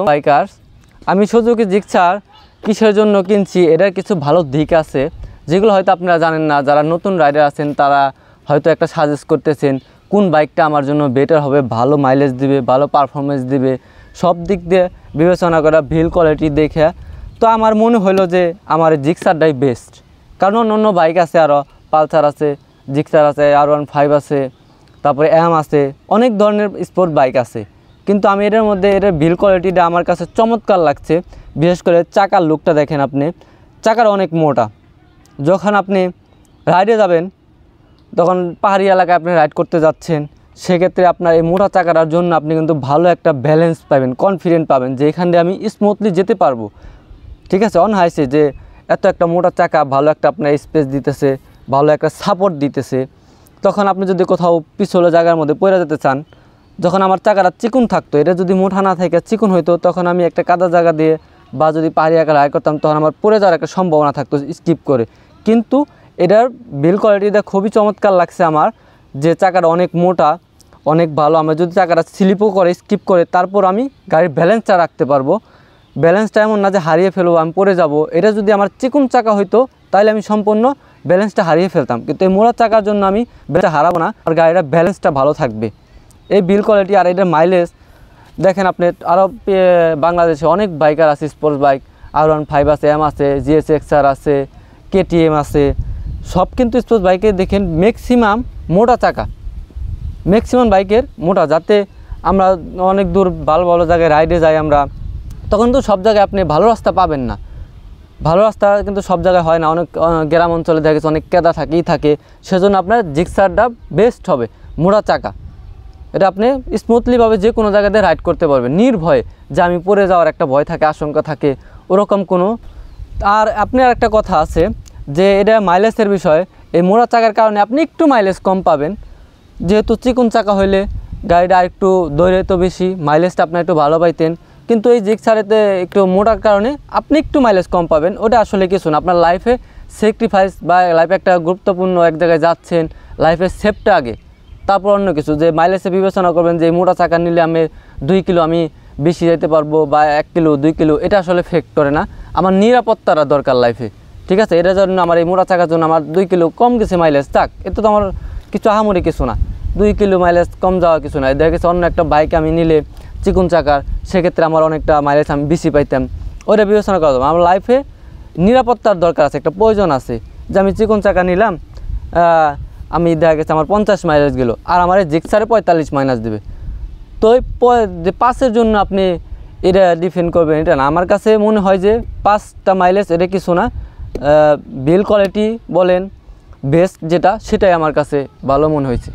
Biker, আমি Suzuki Gixxer কিসের জন্য কিনছি এটার কিছু ভালো দিক আছে যেগুলো হয়তো আপনারা জানেন না। যারা নতুন রাইডার আছেন তারা হয়তো একটা সাজেস্ট করতেছেন কোন বাইকটা আমার জন্য বেটার হবে, ভালো মাইলেজ দিবে, ভালো পারফরমেন্স দিবে, সব দিক দিয়ে বিবেচনা করা, বিল কোয়ালিটি দেখে তো আমার মনে হলো যে আমার জিক্সারটাই বেস্ট। কারণ অন্য বাইক আছে, আরও পালসার আছে, জিক্সার আছে, R15 আছে, তারপরে এম আছে, অনেক ধরনের স্পোর্ট বাইক আছে, কিন্তু আমি এটার মধ্যে এটার বিল কোয়ালিটিটা আমার কাছে চমৎকার লাগছে। বিশেষ করে চাকার লুকটা দেখেন আপনি, চাকার অনেক মোটা। যখন আপনি রাইডে যাবেন, তখন পাহাড়ি এলাকায় আপনি রাইড করতে যাচ্ছেন, সেক্ষেত্রে আপনার এই মোটা চাকাটার জন্য আপনি কিন্তু ভালো একটা ব্যালেন্স পাবেন, কনফিডেন্ট পাবেন যে এখান দিয়ে আমি স্মুথলি যেতে পারবো। ঠিক আছে, অনহাইসে যে এত একটা মোটা চাকা ভালো একটা আপনার স্পেস দিতেছে, ভালো একটা সাপোর্ট দিতেছে। তখন আপনি যদি কোথাও পিছলে জায়গার মধ্যে পড়ে যেতে চান, যখন আমার চাকাটা চিকুন থাকতো, এটা যদি মোটা না থেকে চিকুন হইতো, তখন আমি একটা কাদা জায়গা দিয়ে বা যদি পাহাড়ি এলাকা রাইড করতাম তখন আমার পড়ে যাওয়ার একটা সম্ভাবনা থাকতো স্কিপ করে। কিন্তু এটার বিল কোয়ালিটিটা খুবই চমৎকার লাগছে আমার, যে চাকাটা অনেক মোটা, অনেক ভালো। আমি যদি চাকাটা স্লিপও করে, স্কিপ করে, তারপর আমি গাড়ির ব্যালেন্সটা রাখতে পারবো। ব্যালেন্সটা এমন না যে হারিয়ে ফেলবো, আমি পড়ে যাব। এটা যদি আমার চিকুন চাকা হইতো তাহলে আমি সম্পূর্ণ ব্যালেন্সটা হারিয়ে ফেলতাম, কিন্তু এই মোটা চাকার জন্য আমি ব্যালেন্সটা হারাবো না, আর গাড়িটার ব্যালেন্সটা ভালো থাকবে। এই বিল কোয়ালিটি আর এটার মাইলেজ দেখেন আপনি। আরও বাংলাদেশে অনেক বাইকার আছে, স্পোর্টস বাইক, R15 আছে, এম আছে, GSXR আছে, KTM আছে, সব কিন্তু স্পোর্টস বাইকে দেখেন ম্যাক্সিমাম মোটা চাকা, ম্যাক্সিমাম বাইকের মোটা, যাতে আমরা অনেক দূর ভালো ভালো জায়গায় রাইডে যাই আমরা, তখন তো সব জায়গায় আপনি ভালো রাস্তা পাবেন না। ভালো রাস্তা কিন্তু সব জায়গায় হয় না, অনেক গ্রাম অঞ্চলে দেখা গেছে অনেক কেদা থাকেই থাকে। সেজন্য আপনার জিক্সারটা বেস্ট হবে, মোটা চাকা। এটা আপনি স্মুথলিভাবে যে কোনো জায়গাতে রাইড করতে পারবেন নির্ভয়ে, যে আমি পড়ে যাওয়ার একটা ভয় থাকে, আশঙ্কা থাকে, ওরকম কোনো। আর আপনার একটা কথা আছে যে এটা মাইলেজের বিষয়, এই মোটা চাকার কারণে আপনি একটু মাইলেজ কম পাবেন। যেহেতু চিকুন চাকা হইলে গাড়িটা একটু দৌড়াইতো বেশি, মাইলেজটা আপনি একটু ভালো পাইতেন, কিন্তু এই জিক্সারেতে একটু মোটার কারণে আপনি একটু মাইলেজ কম পাবেন। ওটা আসলে কিছু না, আপনার লাইফে স্যাক্রিফাইস বা লাইফে একটা গুরুত্বপূর্ণ এক জায়গায় যাচ্ছেন, লাইফের সেফটা আগে, তারপর অন্য কিছু। যে মাইলেজে বিবেচনা করবেন যে এই মোটা চাকা নিলে আমি 2 কিলো আমি বেশি যেতে পারবো, বা 1 কিলো 2 কিলো, এটা আসলে ফেক্ট করে না। আমার নিরাপত্তাটা দরকার লাইফে, ঠিক আছে। এটার জন্য আমার এই মোটা চাকার জন্য আমার 2 কিলো কম গেছে মাইলেজ, থাক, এতে তো আমার কিছু আহামরি কিছু না। 2 কিলো মাইলেজ কম যাওয়া কিছু না। দেখা গেছে অন্য একটা বাইক আমি নিলে চিকুন চাকার, সেক্ষেত্রে আমার অনেকটা মাইলেজ আমি বেশি পাইতাম, ওইটা বিবেচনা করা যাবে। আমার লাইফে নিরাপত্তার দরকার আছে, একটা প্রয়োজন আছে। যে আমি চিকুন চাকা নিলাম, আমি দেখা গেছে আমার 50 মাইলেজ গেল, আর আমার এই জিক্সারে 45 মাইনাস দেবে, তো যে 5-এর জন্য আপনি এটা ডিফেন্ড করবেন এটা না। আমার কাছে মনে হয় যে 5টা মাইলেজ এটা কিছু না। বিল কোয়ালিটি বলেন বেস্ট যেটা, সেটাই আমার কাছে ভালো মনে হয়েছে।